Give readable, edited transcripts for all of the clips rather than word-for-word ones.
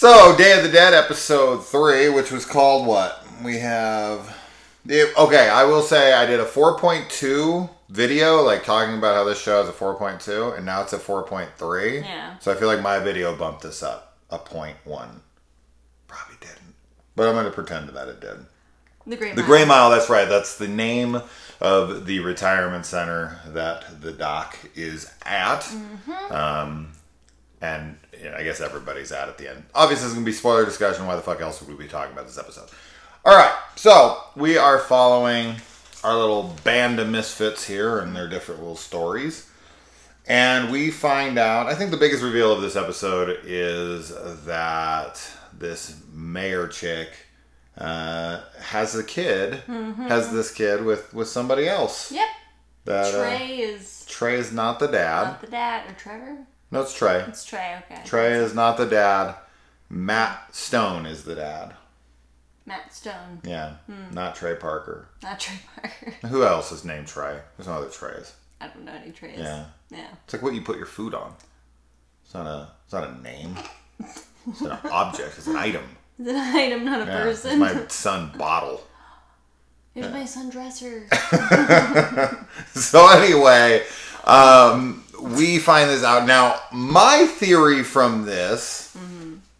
So, Day of the Dead episode 3, which was called what? We have... Okay, I will say I did a 4.2 video, like talking about how this show is a 4.2, and now it's a 4.3. Yeah. So I feel like my video bumped this up a 0.1. Probably didn't. But I'm going to pretend that it did. The Gray Mile. The Gray Mile, that's right. That's the name of the retirement center that the doc is at. Mm-hmm. And I guess everybody's at the end. Obviously, it's going to be spoiler discussion. Why the fuck else would we be talking about this episode? All right. So, we are following our little band of misfits here and their different little stories. And we find out, I think the biggest reveal of this episode is that this mayor chick has a kid, has this kid with somebody else. Yep. That, Trey is not the dad. Not the dad. Or Trevor? No, it's Trey. It's Trey, okay. Trey is not the dad. Matt Stone is the dad. Matt Stone. Yeah, not Trey Parker. Not Trey Parker. Who else is named Trey? There's no other Treys. I don't know any Treys. Yeah. Yeah. It's like what you put your food on. It's not a name. It's an object. It's an item. It's an item, not a person. It's my son bottle. There's my son dresser. So anyway, we find this out. Now, my theory from this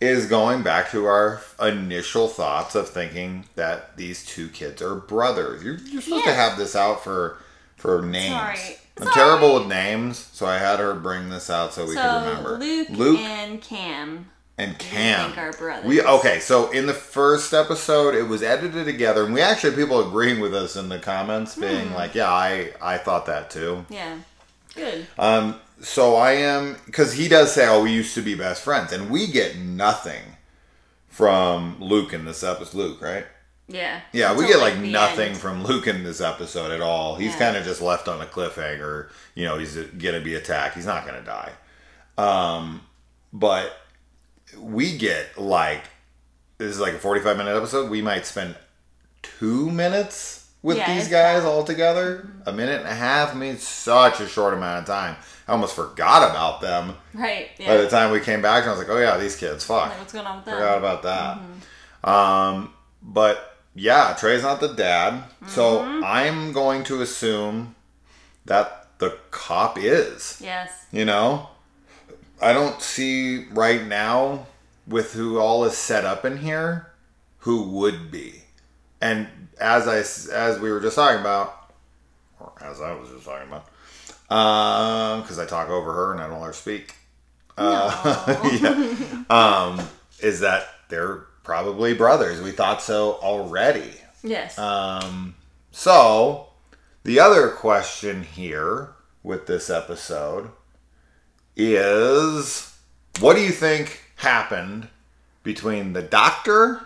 is going back to our initial thoughts of thinking that these two kids are brothers. You're supposed to have this out for names. Sorry. I'm terrible with names, so I had her bring this out so we could remember. Luke and Cam. And Cam. I think are brothers. Okay, so in the first episode, it was edited together, and we actually had people agreeing with us in the comments, being like, yeah, I thought that too. Yeah. Good. So I am, because he does say, oh, we used to be best friends, and we get nothing from Luke in this episode. Luke, right? Yeah. Yeah, we get like nothing from Luke in this episode at all. He's kind of just left on a cliffhanger. You know, he's going to be attacked. He's not going to die. But we get like, this is like a 45-minute episode. We might spend 2 minutes with these guys all together. A minute and a half. I mean, it's such a short amount of time. I almost forgot about them. Right. Yeah. By the time we came back, I was like, oh yeah, these kids, fuck. Like, what's going on with them? Forgot about that. But yeah, Trey's not the dad. So I'm going to assume that the cop is. Yes. You know? I don't see right now, with who all is set up in here, who would be. And as we were just talking about, or as I was just talking about, because I talk over her and I don't let her speak, is that they're probably brothers. We thought so already. Yes. So, the other question here with this episode is, what do you think happened between the doctor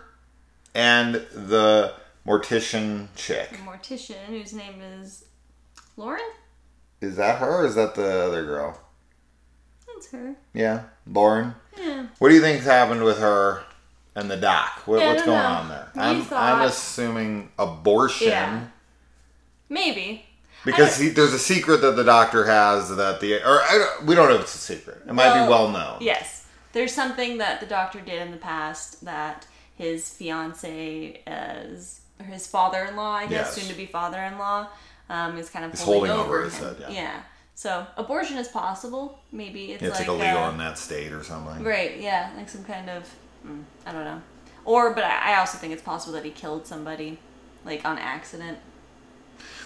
and the mortician chick? The mortician, whose name is Lauren? Is that her or is that the other girl? That's her. Yeah, Lauren? Yeah. What do you think's happened with her and the doc? What's going on there? I'm assuming abortion. Yeah. Maybe. Because there's a secret that the doctor has that we don't know if it's a secret. It might be well known. Yes. There's something that the doctor did in the past that his fiance, his father-in-law, I guess, soon to be father-in-law, is kind of holding over his head. Yeah. So abortion is possible. Maybe it's like illegal in that state or something. Right. Yeah. Like some kind of, I don't know. But I also think it's possible that he killed somebody, like on accident.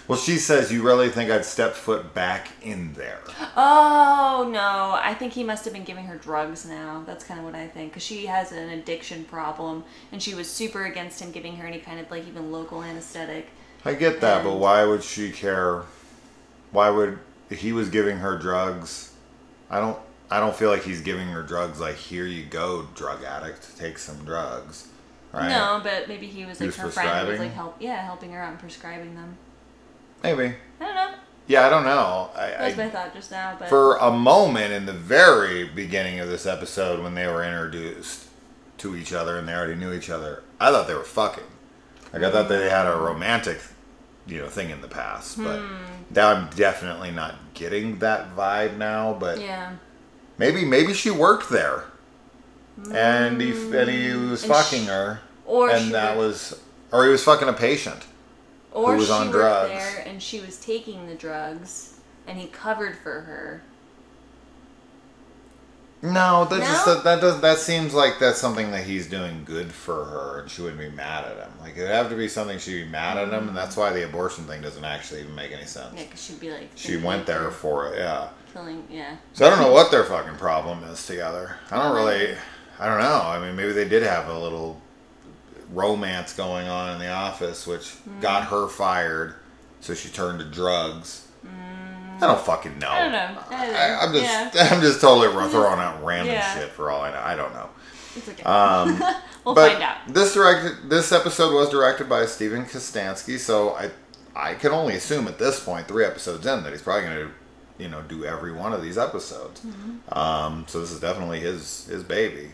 Well, she says, you really think I'd step foot back in there? Oh, no. I think he must have been giving her drugs now. That's kind of what I think. Because she has an addiction problem. And she was super against him giving her any kind of, like, even local anesthetic. I get that, but why would she care? Why would... If he was giving her drugs... I don't feel like he's giving her drugs like, here you go, drug addict. Take some drugs. Right? No, but maybe he was, like, her friend who was, like, helping her out and prescribing them. Maybe. I don't know. Yeah, I don't know. That was my thought just now. But for a moment in the very beginning of this episode when they were introduced to each other and they already knew each other, I thought they were fucking. Like, I thought that they had a romantic, thing in the past. But now I'm definitely not getting that vibe now. But yeah, maybe she worked there. and he was fucking her, or and or he was fucking a patient who was on drugs. Or she worked there and she was taking the drugs, and he covered for her. No, that seems like that's something that he's doing good for her, and she wouldn't be mad at him. Like, it'd have to be something she'd be mad at him, and that's why the abortion thing doesn't actually even make any sense. Yeah, because she'd be like... She went there for it, yeah. Killing, yeah. So I don't know what their fucking problem is together. I don't know. I mean, maybe they did have a little romance going on in the office, which got her fired, so she turned to drugs. I don't fucking know. I don't know. I'm just totally throwing out random shit for all I know. I don't know. It's okay. We'll find out. This episode was directed by Steven Kostanski, so I can only assume at this point, 3 episodes in, that he's probably going to do every one of these episodes. Mm-hmm. So this is definitely his baby,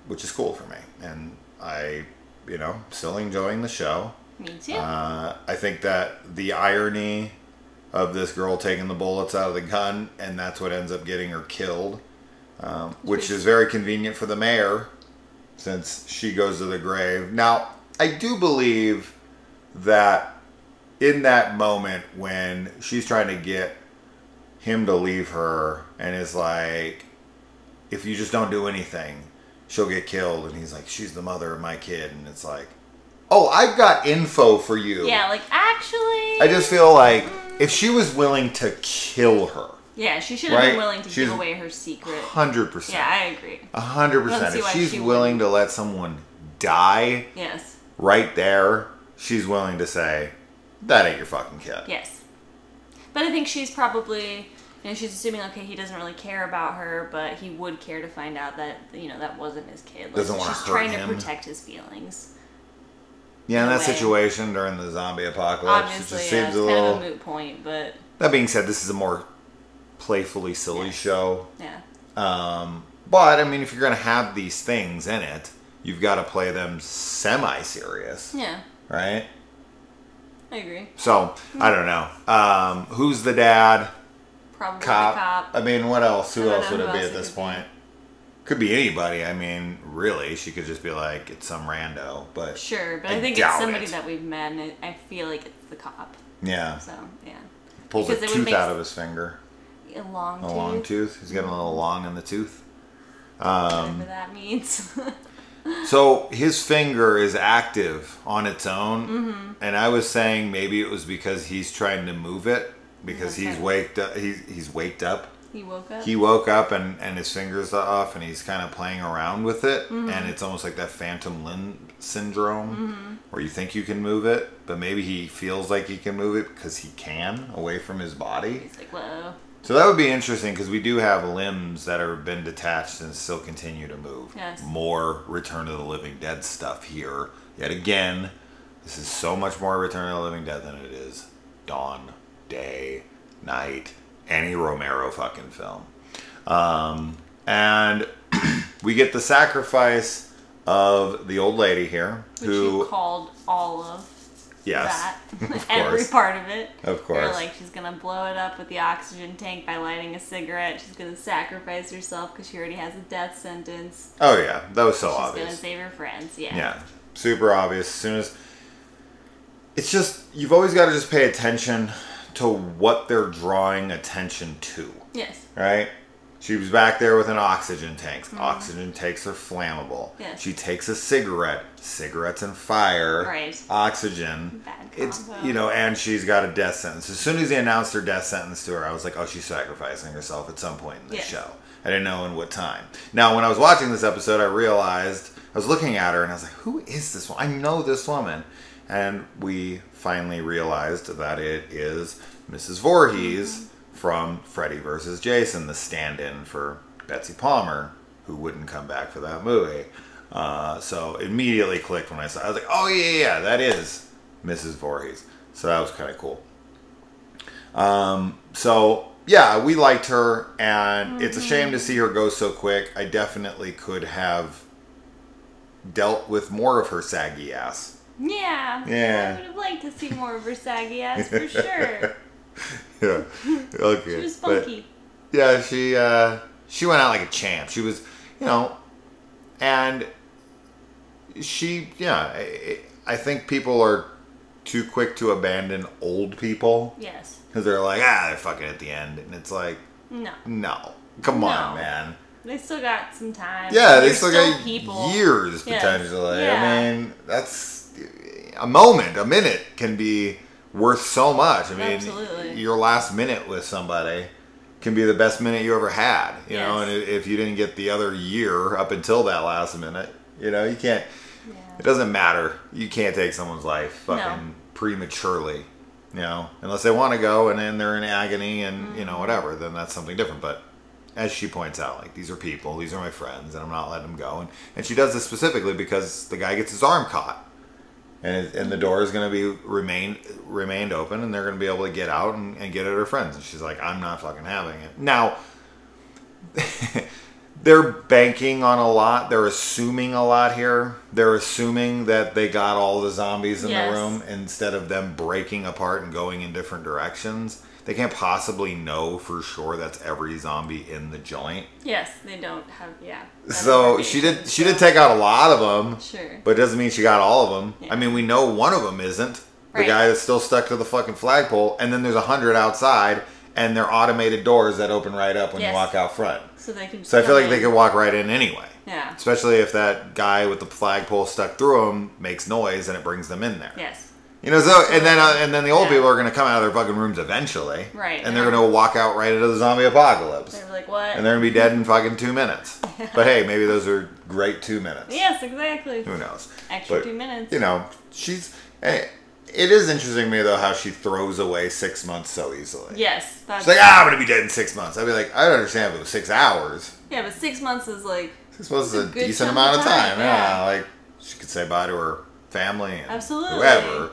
which is cool for me, and I still enjoying the show. Me too. I think that the irony of this girl taking the bullets out of the gun, and that's what ends up getting her killed, which is very convenient for the mayor, since she goes to the grave. Now, I do believe that in that moment when she's trying to get him to leave her, and is like, if you just don't do anything, she'll get killed, and he's like, she's the mother of my kid, and it's like, oh, I've got info for you. Yeah, like, actually... I just feel like if she was willing to kill her... Yeah, she should have been willing to give away her secret. 100%. Yeah, I agree. 100%. If she's willing to let someone die... Yes. Right there, she's willing to say, that ain't your fucking kid. Yes. But I think she's probably... she's assuming, okay, he doesn't really care about her, but he would care to find out that, that wasn't his kid. Like, doesn't want to hurt him. She's trying to protect his feelings. Yeah, in that situation during the zombie apocalypse, obviously, it just yeah, seems it's a little... kind of a moot point, but... That being said, this is a more playfully silly show. Yeah. But, I mean, if you're going to have these things in it, you've got to play them semi-serious. Yeah. Right? I agree. So, I don't know. Who's the dad? Probably the cop. I mean, what else? Who else would it be at this point? Could be anybody. I mean, really, she could just be like, it's some rando. But sure, but I think it's somebody that we've met, and I feel like it's the cop. Yeah. So, yeah. Pulls a tooth out of his finger. A long tooth. A long tooth. He's got a little long in the tooth. Whatever that means. So his finger is active on its own, and I was saying maybe it was because he's trying to move it, because he's waked up. He's waked up. He woke up? He woke up and his finger's off, and he's kind of playing around with it. And it's almost like that phantom limb syndrome, where you think you can move it, but maybe he feels like he can move it because he can, away from his body. He's like, whoa. So that would be interesting, because we do have limbs that have been detached and still continue to move. Yes. More Return of the Living Dead stuff here. Yet again, this is so much more Return of the Living Dead than it is Dawn, Day, Night, any Romero fucking film. And we get the sacrifice of the old lady here, which you called all of that. Every part of it. Of course. You're like, she's gonna blow it up with the oxygen tank by lighting a cigarette. She's gonna sacrifice herself because she already has a death sentence. Oh yeah, that was so obvious. She's gonna save her friends. Yeah, super obvious. As soon as it's just, you've always got to just pay attention to what they're drawing attention to. Yes. Right? She was back there with an oxygen tank. Oxygen tanks are flammable. Yes. She takes a cigarette. Cigarettes and fire. Right. Oxygen. Bad combo. It's, and she's got a death sentence. As soon as he announced her death sentence to her, I was like, oh, she's sacrificing herself at some point in the show. I didn't know in what time. Now, when I was watching this episode, I realized, I was looking at her and I was like, who is this woman? I know this woman. And we finally realized that it is Mrs. Voorhees from Freddy vs. Jason, the stand-in for Betsy Palmer, who wouldn't come back for that movie. So immediately clicked when I saw it. I was like, oh yeah, that is Mrs. Voorhees. So that was kind of cool. So yeah, we liked her, and it's a shame to see her go so quick. I definitely could have dealt with more of her saggy ass. Yeah. I would have liked to see more of her saggy ass for sure. Yeah. Okay. She was funky. But, yeah, she went out like a champ. She was, And I think people are too quick to abandon old people. Yes. Because they're like, they're fucking at the end. And it's like, no. Come on, man. They still got some time. Yeah, they still got people. Years, potentially. Yeah. I mean, that's a minute can be worth so much. I mean, absolutely. Your last minute with somebody can be the best minute you ever had, you know, and if you didn't get the other year up until that last minute, you know, you can't, it doesn't matter. You can't take someone's life fucking prematurely, you know, unless they want to go and then they're in agony and, you know, whatever, then that's something different. But as she points out, like, these are people, these are my friends, and I'm not letting them go. And she does this specifically because the guy gets his arm caught. And the door is going to be remained open, and they're going to be able to get out and get at her friends. And she's like, I'm not fucking having it. Now, they're banking on a lot. They're assuming a lot here. They're assuming that they got all the zombies in the room instead of them breaking apart and going in different directions. They can't possibly know for sure that's every zombie in the joint. Yes, they don't have, So she did take out a lot of them. Sure. But it doesn't mean she got all of them. Yeah. I mean, we know one of them isn't. The guy that's still stuck to the fucking flagpole. And then there's 100 outside. And they're automated doors that open right up when you walk out front. So they can. So I feel like they could walk right in anyway. Yeah. Especially if that guy with the flagpole stuck through them makes noise and it brings them in there. Yes. You know, so and then the old people are going to come out of their fucking rooms eventually, right? And they're going to walk out right into the zombie apocalypse. They're like, what? And they're going to be dead in fucking 2 minutes. But hey, maybe those are great 2 minutes. Yes, exactly. Who knows? Extra 2 minutes. You know, she's. It is interesting to me though how she throws away 6 months so easily. Yes, she's like, I'm going to be dead in 6 months. I'd be like, I don't understand if it was 6 hours. Yeah, but 6 months is like 6 months is a decent amount of time. Yeah, like she could say bye to her family and whoever.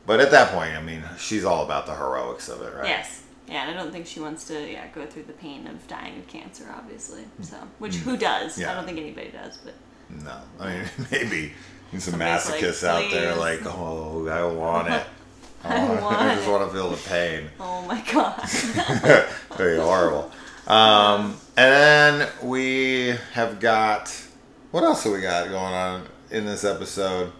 But at that point, I mean, she's all about the heroics of it, right? Yes. Yeah, and I don't think she wants to go through the pain of dying of cancer, obviously. So, which who does? Yeah. I don't think anybody does, but no. I mean, maybe some masochists out there like, oh, I want it. I just want to feel the pain. Oh my god. Very horrible. And then we have got, what else have we got going on in this episode?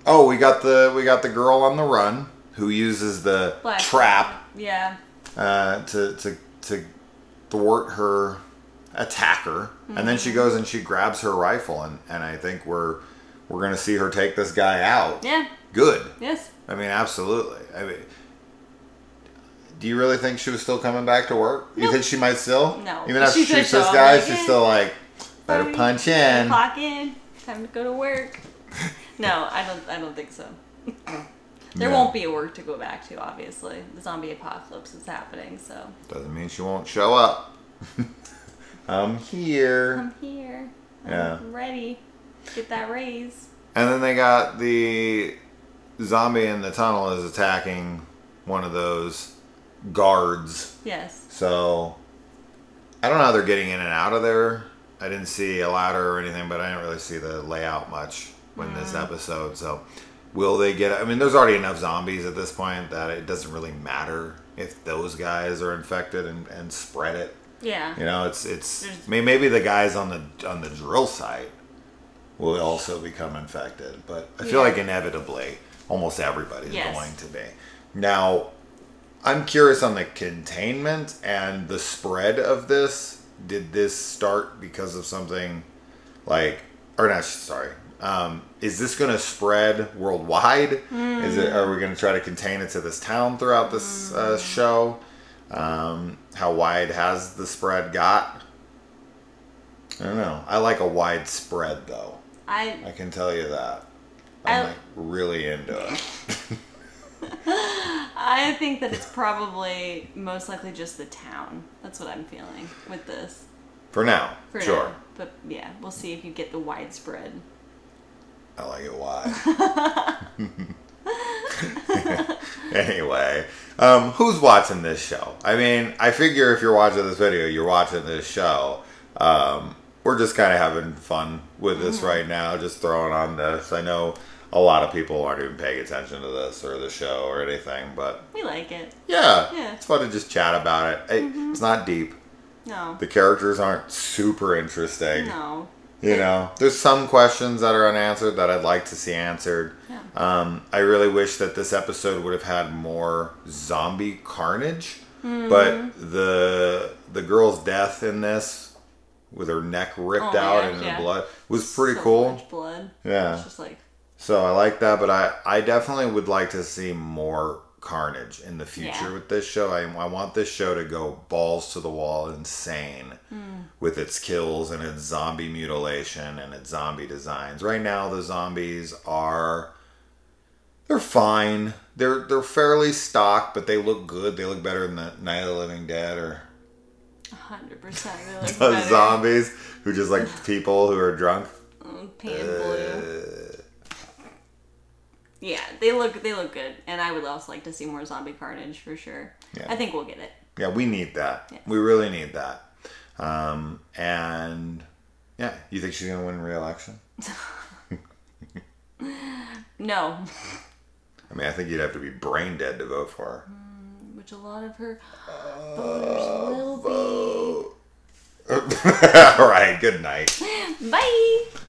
Oh, we got the girl on the run who uses the trap. Yeah. To thwart her attacker, and then she goes and she grabs her rifle, and I think we're gonna see her take this guy out. Yeah. Good. Yes. I mean, absolutely. I mean, do you really think she was still coming back to work? Nope. You think she might still? No. Even after she shoots this guy, she's still like, better punch in. Clock in. Time to go to work. No, I don't think so. There won't be a work to go back to, obviously. The zombie apocalypse is happening, so. Doesn't mean she won't show up. I'm here. I'm here. Yeah. I'm ready. Get that raise. And then they got the zombie in the tunnel is attacking one of those guards. Yes. So, I don't know how they're getting in and out of there. I didn't see a ladder or anything, but I didn't really see the layout much in this episode. So, will they get... I mean, there's already enough zombies at this point that it doesn't really matter if those guys are infected and spread it. Yeah. You know, it's. I mean, maybe the guys on the drill site will also become infected, but I feel like inevitably almost everybody's going to be. Now, I'm curious on the containment and the spread of this. Did this start because of something like, or not? Sorry. Is this going to spread worldwide? Are we going to try to contain it to this town throughout this show? How wide has the spread got? I don't know. I like a wide spread though. I can tell you that. I'm like really into it. I think that it's probably most likely just the town. That's what I'm feeling with this. For now. Sure. Now. But yeah, we'll see if you get the widespread. I like it wide. Anyway, who's watching this show? I mean, I figure if you're watching this video, you're watching this show. We're just kind of having fun with this right now, just throwing on this. I know a lot of people aren't even paying attention to this or the show or anything, but we like it. Yeah. It's fun to just chat about it. It's not deep. No. The characters aren't super interesting. No. You know, there's some questions that are unanswered that I'd like to see answered. Yeah. I really wish that this episode would have had more zombie carnage. But the girl's death in this, with her neck ripped out and her blood, was pretty cool. Much blood. Yeah. It's just like... So I like that, but I definitely would like to see more carnage in the future with this show. I want this show to go balls to the wall insane with its kills and its zombie mutilation and its zombie designs. Right now the zombies they're fine. They're fairly stock, but they look good. They look better than the Night of the Living Dead or 100% they look the better. zombies who just like people who are drunk. Paint blue. Yeah, they look good, and I would also like to see more zombie carnage for sure. Yeah. I think we'll get it. Yeah, we need that. Yeah. We really need that. And yeah, you think she's gonna win re-election? No. I mean, I think you'd have to be brain dead to vote for her. Which a lot of her voters will be. All right. Good night. Bye.